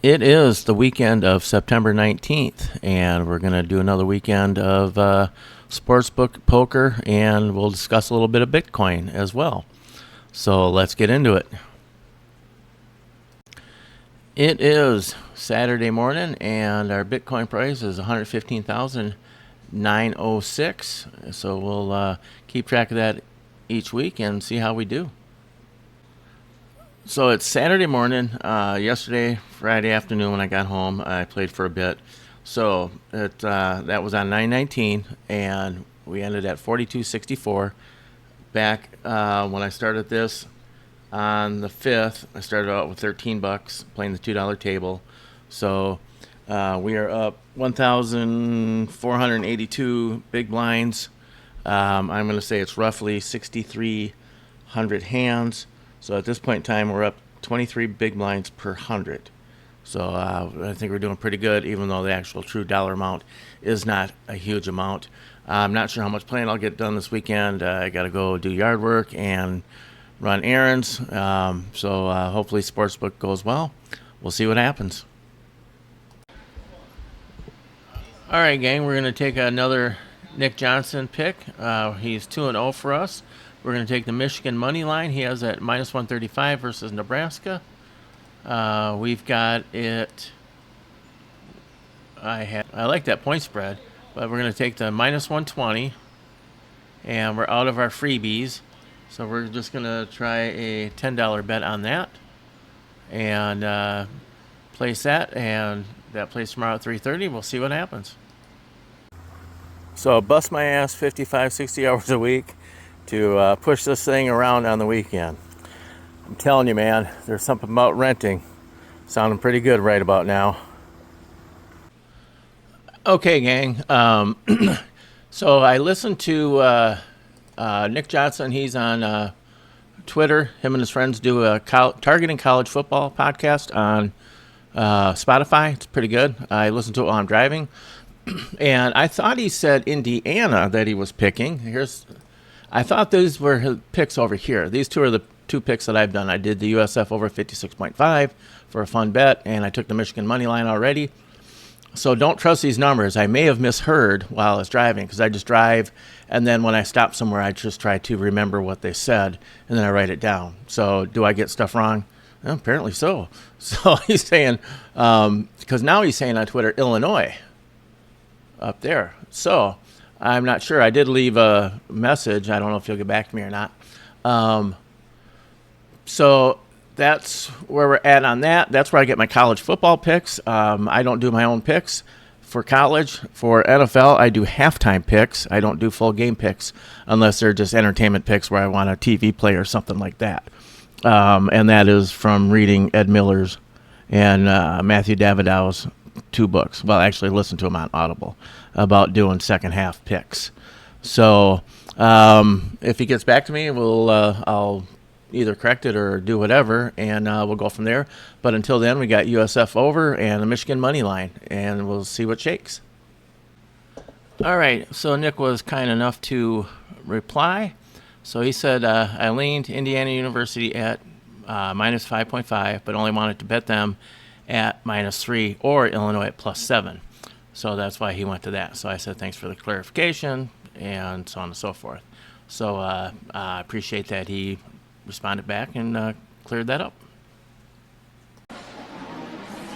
It is the weekend of September 19th, and we're going to do another weekend of sportsbook poker, and we'll discuss a little bit of Bitcoin as well. So let's get into it. It is Saturday morning, and our Bitcoin price is 115,906. So we'll keep track of that each week and see how we do. So it's Saturday morning. Yesterday, Friday afternoon when I got home, I played for a bit. So that was on 9/19, and we ended at 42.64. Back when I started this on the 5th, I started out with $13 playing the $2 table. So we are up 1,482 big blinds. I'm going to say it's roughly 6,300 hands. So at this point in time, we're up 23 big blinds per 100. So I think we're doing pretty good, even though the actual true dollar amount is not a huge amount. I'm not sure how much playing I'll get done this weekend. I got to go do yard work and run errands. So hopefully Sportsbook goes well. We'll see what happens. All right, gang, we're going to take another Nick Johnson pick. He's 2-0 for us. We're going to take the Michigan money line. He has at minus 135 versus Nebraska. We've got it. I like that point spread, but we're going to take the minus 120, and we're out of our freebies. So we're just going to try a $10 bet on that and place that, and that plays tomorrow at 3:30. We'll see what happens. So bust my ass 55, 60 hours a week to push this thing around on the weekend. I'm telling you, man, there's something about renting sounding pretty good right about now. Okay, gang. So I listened to Nick Johnson. He's on Twitter. Him and his friends do a Targeting College Football podcast on Spotify. It's pretty good. I listened to it while I'm driving. And I thought he said Indiana that he was picking. I thought these were his picks over here. These two are the two picks that I've done. I did the USF over 56.5 for a fun bet, and I took the Michigan money line already. So don't trust these numbers. I may have misheard while I was driving because I just drive, and then when I stop somewhere, I just try to remember what they said, and then I write it down. So do I get stuff wrong? Well, apparently so. So he's saying, because now he's saying on Twitter, Illinois up there. So I'm not sure. I did leave a message. I don't know if you'll get back to me or not. So that's where we're at on that. That's where I get my college football picks. I don't do my own picks for college. For NFL, I do halftime picks. I don't do full game picks unless they're just entertainment picks where I want a TV play or something like that. And that is from reading Ed Miller's and Matthew Davidow's 2 books. Well, actually listen to them on Audible about doing second half picks. So if he gets back to me, I'll either correct it or do whatever, and we'll go from there. But until then, we got USF over and the Michigan money line, and we'll see what shakes. All right, so Nick was kind enough to reply. So he said, I leaned Indiana University at minus 5.5, but only wanted to bet them at minus 3 or Illinois at plus 7. So that's why he went to that. So I said, thanks for the clarification, and so on and so forth. So I appreciate that he responded back and cleared that up.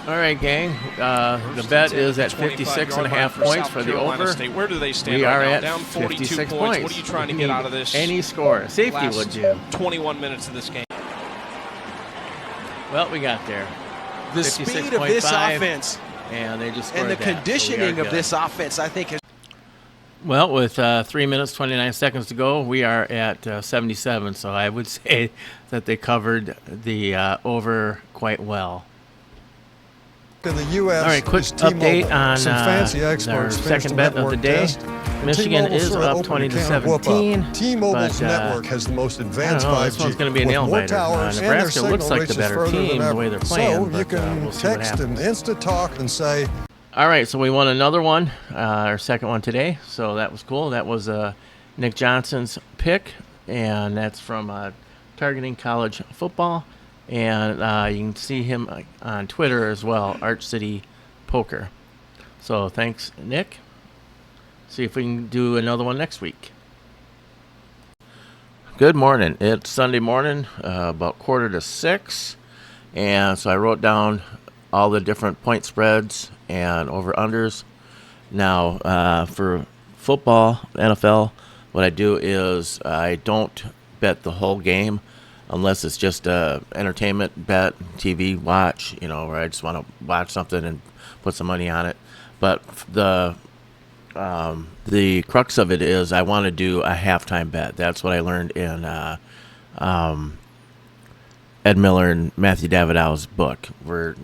All right, gang. The bet is at 56.5 points for the over. Where do they stand we right are now? at Down 42 56 points. What are you trying to get out of this? Any score. Safety, would you? 21 minutes of this game. Well, we got there. The speed of this offense and they just scored and the conditioning of this offense, I think, has. Well, with 3 minutes, 29 seconds to go, we are at 77. So I would say that they covered the over quite well. In the U.S. All right, quick update on our second bet of the day. Michigan is up 20-17. T-Mobile's network has the most advanced 5G. This one's going to be a nail biter. Nebraska looks like the better team the way they're playing. So you can text and Insta-talk and say. All right, so we won another one, our second one today. So that was cool. That was Nick Johnson's pick, and that's from Targeting College Football. And you can see him on Twitter as well, Arch City Poker. So thanks, Nick. See if we can do another one next week. Good morning. It's Sunday morning, about 5:45. And so I wrote down all the different point spreads and over-unders. Now, for football, NFL, what I do is I don't bet the whole game unless it's just a entertainment bet, TV watch, where I just want to watch something and put some money on it. But the crux of it is I want to do a halftime bet. That's what I learned in Ed Miller and Matthew Davidow's book. We're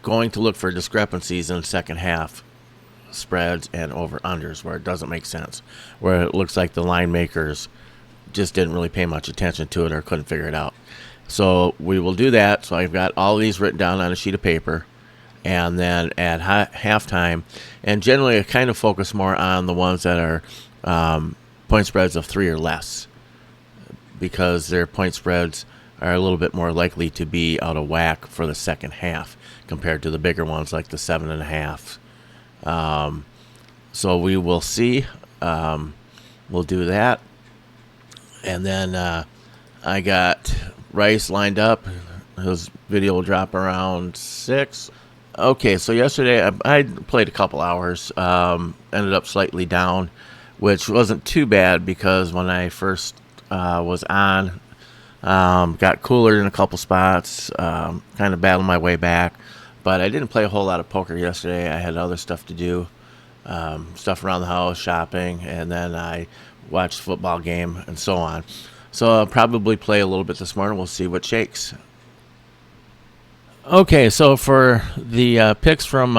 going to look for discrepancies in the second half spreads and over-unders where it doesn't make sense, where it looks like the line makers just didn't really pay much attention to it or couldn't figure it out. So we will do that. So I've got all these written down on a sheet of paper. And then at halftime, and generally I kind of focus more on the ones that are point spreads of 3 or less, because their point spreads are a little bit more likely to be out of whack for the second half compared to the bigger ones like the 7.5. So we will see. We'll do that. And then I got Rice lined up. His video will drop around 6. Okay, so yesterday I played a couple hours, ended up slightly down, which wasn't too bad because when I first was on, got cooler in a couple spots, kind of battled my way back, but I didn't play a whole lot of poker yesterday. I had other stuff to do, stuff around the house, shopping, and then I watched the football game and so on. So I'll probably play a little bit this morning. We'll see what shakes. Okay, so for the picks from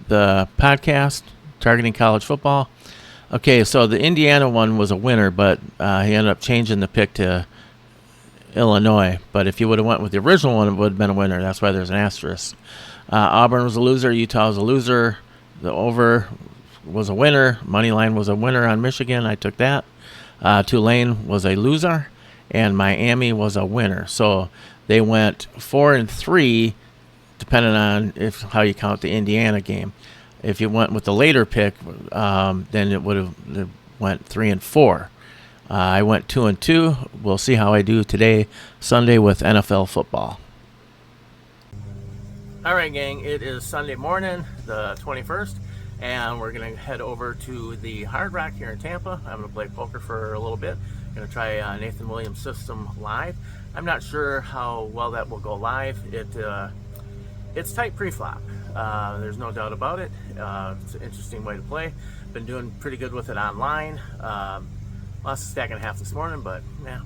the podcast, Targeting College Football. Okay, so the Indiana one was a winner, but he ended up changing the pick to Illinois. But if you would have went with the original one, it would have been a winner. That's why there's an asterisk. Auburn was a loser. Utah was a loser. The over was a winner. Moneyline was a winner on Michigan. I took that. Tulane was a loser. And Miami was a winner. So they went 4-3, depending on how you count the Indiana game. If you went with the later pick, then it would have went 3-4. I went 2-2. We'll see how I do today, Sunday, with NFL football. All right, gang. It is Sunday morning, the 21st, and we're going to head over to the Hard Rock here in Tampa. I'm going to play poker for a little bit. Going to try Nathan Williams' system live. I'm not sure how well that will go live. It's tight pre-flop. There's no doubt about it. It's an interesting way to play. Been doing pretty good with it online. Lost a stack and a half this morning, but yeah,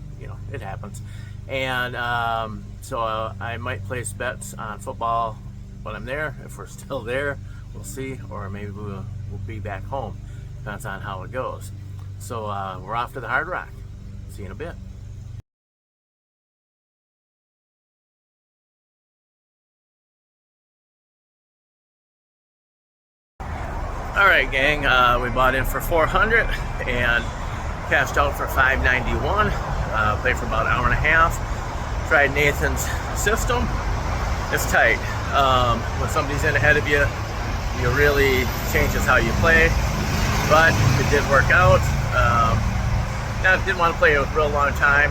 it happens. And so I might place bets on football when I'm there. If we're still there, we'll see. Or maybe we'll be back home. Depends on how it goes. So we're off to the Hard Rock. See you in a bit. All right, gang. We bought in for $400 and cashed out for $591. Played for about an hour and a half. Tried Nathan's system. It's tight. When somebody's in ahead of you, it really changes how you play. But it did work out. Now, I didn't want to play a real long time,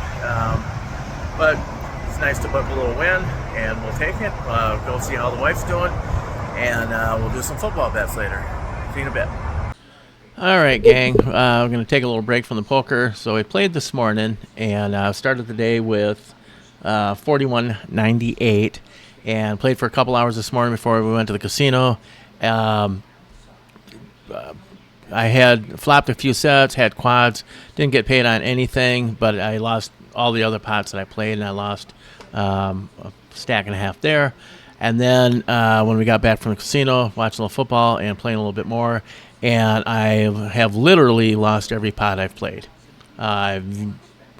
but it's nice to book a little win, and we'll take it. Go see how the wife's doing, and we'll do some football bets later. See you in a bit. All right, gang. We're going to take a little break from the poker. So we played this morning, and started the day with 41.98, and played for a couple hours this morning before we went to the casino. I had flopped a few sets, had quads, didn't get paid on anything, but I lost all the other pots that I played, and I lost a stack and a half there. And then when we got back from the casino, watching a little football and playing a little bit more, and I have literally lost every pot I've played. I've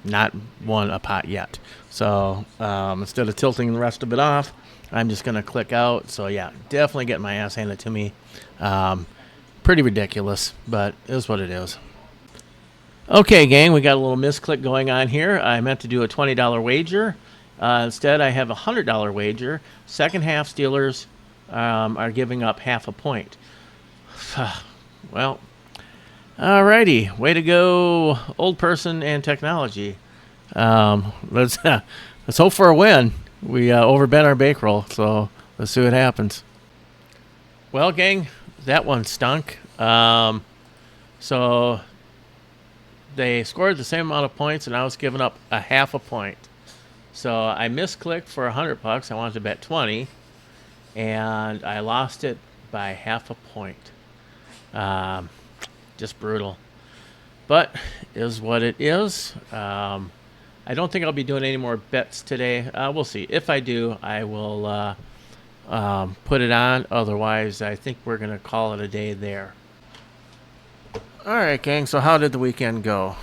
not won a pot yet. So instead of tilting the rest of it off, I'm just going to click out. So, yeah, definitely getting my ass handed to me. Pretty ridiculous, but it is what it is. Okay, gang, we got a little misclick going on here. I meant to do a $20 wager. Instead, I have a $100 wager. Second half Steelers are giving up half a point. Well, alrighty. Way to go, old person and technology. Let's hope for a win. We overbet our bankroll, so let's see what happens. Well, gang, that one stunk. So they scored the same amount of points, and I was giving up a half a point. So I misclicked for $100. I wanted to bet 20, and I lost it by half a point. Just brutal, but is what it is. I don't think I'll be doing any more bets today. We'll see. If I do, I will put it on. Otherwise, I think we're going to call it a day there. All right, gang. So how did the weekend go?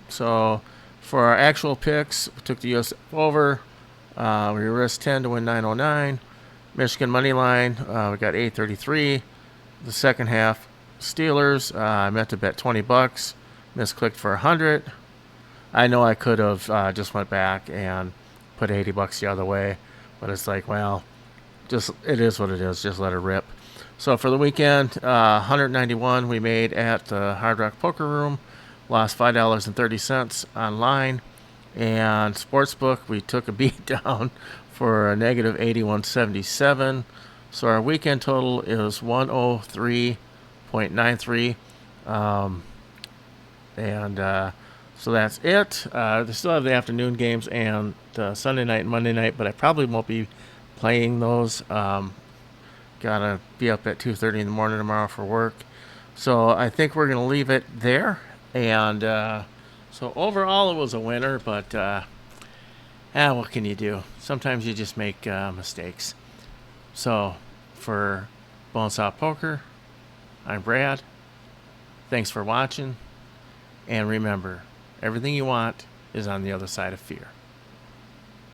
So for our actual picks, we took the U.S. over. We risked 10 to win 909. Michigan money line, we got 833. The second half, Steelers. I meant to bet $20. Misclicked for 100. I know I could have just went back and put $80 the other way, but it's like, well, just it is what it is. Just let it rip. So for the weekend, 191 we made at the Hard Rock Poker Room. Lost $5.30 online. And sportsbook, we took a beat down for a negative 81.77. So our weekend total is 103.93. So that's it. They still have the afternoon games and Sunday night and Monday night, but I probably won't be playing those. Gotta be up at 2:30 in the morning tomorrow for work. So I think we're going to leave it there. And so overall it was a winner, but what can you do? Sometimes you just make mistakes. So for Bonesaw Poker, I'm Brad. Thanks for watching. And remember, everything you want is on the other side of fear.